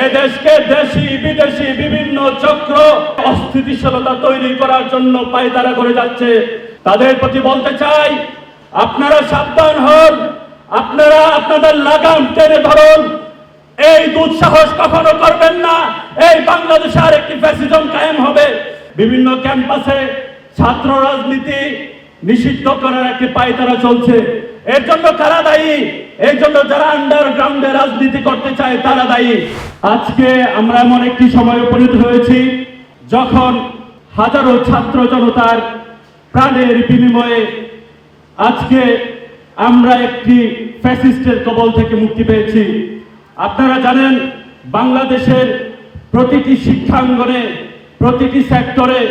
এদেশকে দেশি বিদেশি বিভিন্ন চক্র অস্থিতিশীলতা তৈরি করার জন্য পায়তারা করে যাচ্ছে। তাদের প্রতি বলতে চাই, আপনারা সাবধান হন, আপনারা আপনাদের লাগাম টেনে ধরুন। এই দুঃসাহস কখনো করবেন না। এই বাংলাদেশে আর একটি ফ্যাসিজম কায়েম হবে। বিভিন্ন ক্যাম্পাসে ছাত্র রাজনীতি নিষিদ্ধ করার একটি পায়তারা চলছে। এর জন্য কারা দায়ী? এর জন্য যারা আন্ডারগ্রাউন্ডে রাজনীতি করতে চায় তারা দায়ী। আজকে আমরা এমন একটি সময় উপনীত হয়েছি যখন হাজারো ছাত্র জনতার প্রাণের বিনিময়ে আজকে আমরা একটি ফ্যাসিস্টের কবল থেকে মুক্তি পেয়েছি। আপনারা জানেন, বাংলাদেশের প্রতিটি শিক্ষাঙ্গনে, প্রতিটি সেক্টরে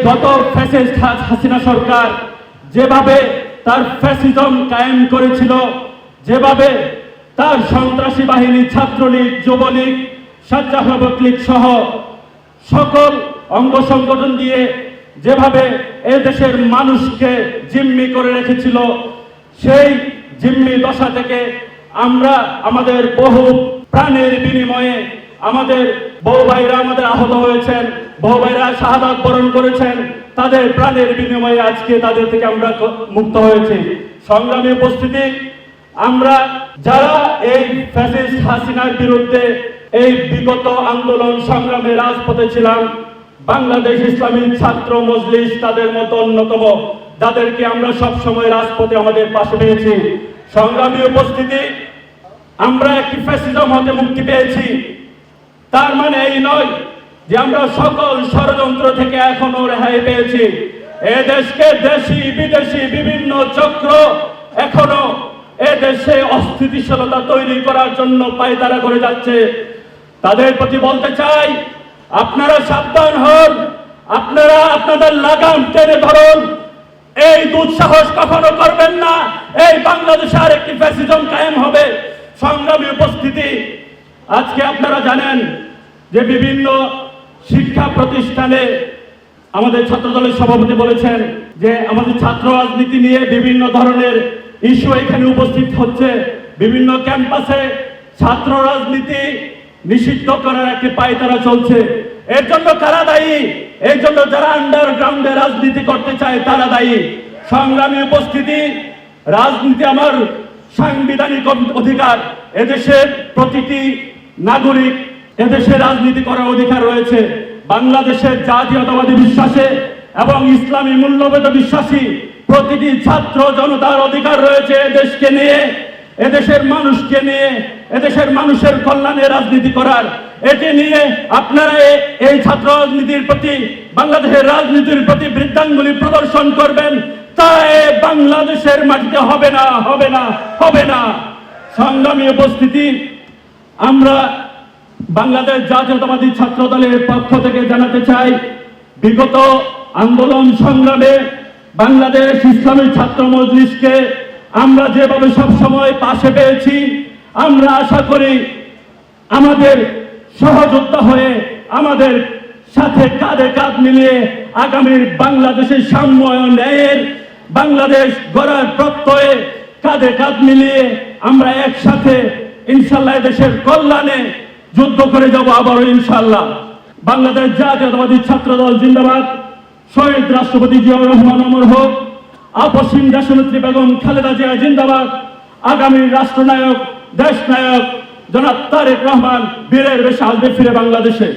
গত ফ্যাসিস্ট হাসিনা সরকার যেভাবে তার ফ্যাসিজম কায়েম করেছিল, যেভাবে তার সন্ত্রাসী বাহিনী, ছাত্রলীগ, যুবলীগ, স্বেচ্ছাসেবক লীগ সহ সকল অঙ্গ সংগঠন দিয়ে যেভাবে এদেশের মানুষকে জিম্মি করে রেখেছিল, সেই জিম্মি দশা থেকে আমরা আমাদের বহু প্রাণের বিনিময়ে আমাদের বউ ভাইরা আমাদের আহত হয়েছেন, বউ ভাইরা শাহাদাত বরণ করেছেন, তাদের প্রাণের বিনিময়ে আজকে তাদের থেকে আমরা মুক্ত হয়েছি। সংগ্রামী উপস্থিতি, আমরা যারা এই ফ্যাসিস্ট হাসিনার বিরুদ্ধে এই বিগত আন্দোলন সংগ্রামে রাজপথে ছিলাম, বাংলাদেশ ইসলামী ছাত্র মজলিস তাদের মতো অন্যতম, যাদেরকে আমরা সব সময় রাজপথে আমাদের পাশে পেয়েছি। সংগ্রামী উপস্থিতি, আমরা একটি ফ্যাসিজম হতে মুক্তি পেয়েছি, তার মানে এই নয় যে আমরা সকল ষড়যন্ত্র থেকে এখনো রেহাই পেয়েছি। এদেশকে দেশি বিদেশি বিভিন্ন চক্র এখনো এদেশে অস্থিতিশীলতা তৈরি করার জন্য পায়তারা করে যাচ্ছে। তাদের প্রতি বলতে চাই, আপনারা সাবধান হন, আপনারা আপনাদের লাগাম টেনে ধরুন। এই দুঃসাহস কখনো করবেন না। এই বাংলাদেশে আর একটি ফ্যাসিজম কায়েম হবে। সংগ্রামী উপস্থিতি, আজকে আপনারা জানেন যে বিভিন্ন শিক্ষা প্রতিষ্ঠানে আমাদের ছাত্রদলের সভাপতি বলেছেন যে আমাদের ছাত্র রাজনীতি নিয়ে বিভিন্ন ধরনের ইস্যু এখানে উপস্থিত হচ্ছে। বিভিন্ন ক্যাম্পাসে ছাত্র রাজনীতি নিষিদ্ধ করার একটি পায়তারা চলছে। এর জন্য কারা দায়ী? এর জন্য যারা আন্ডারগ্রাউন্ডে রাজনীতি করতে চায় তারা দায়ী। সংগ্রামী উপস্থিতি, রাজনীতি আমার সাংবিধানিক অধিকার। এদেশের প্রতিটি নাগরিক এদেশে রাজনীতি করার অধিকার রয়েছে। বাংলাদেশের জাতীয়তাবাদী বিশ্বাসে এবং ইসলামী মূল্যবোধে বিশ্বাসী প্রতিটি ছাত্র জনতার অধিকার রয়েছে এদেশকে নিয়ে, এদেশের মানুষকে নিয়ে, এদেশের মানুষের কল্যাণে রাজনীতি করার। এটি নিয়ে আপনারা এই ছাত্র রাজনীতির প্রতি, বাংলাদেশের রাজনীতির প্রতি বৃদ্ধাঙ্গুলি প্রদর্শন করবেন, তাই বাংলাদেশের মাটিতে হবে না, হবে না, হবে না। সংগ্রামী উপস্থিতি, আমরা বাংলাদেশ জাতীয়তাবাদী ছাত্র দলের পক্ষ থেকে জানাতে চাই, বিগত আন্দোলন সংগ্রামে বাংলাদেশ ইসলামী ছাত্র মজলিসকে আমরা যেভাবে সবসময় পাশে পেয়েছি, আমরা আশা করি আমাদের সহযোদ্ধা হয়ে আমাদের সাথে কাঁধে কাঁধ মিলিয়ে আগামীর বাংলাদেশের সাম্য ন্যায়ের বাংলাদেশ গড়ার প্রত্যয়ে কাঁধে কাঁধ মিলিয়ে আমরা একসাথে ইনশাল্লাহ দেশের কল্যাণে যুদ্ধ করে যাব আবারও ইনশাল্লাহ। বাংলাদেশ জাতীয়তাবাদী ছাত্র দল জিন্দাবাদ। শহীদ রাষ্ট্রপতি জিয়াউর রহমান অমর হোক। আপসহীন দেশনেত্রী বেগম খালেদা জিয়া জিন্দাবাদ। আগামীর রাষ্ট্রনায়ক, দেশ নায়ক জনাব তারেক রহমান বীরের বেশে আসবে ফিরে বাংলাদেশে।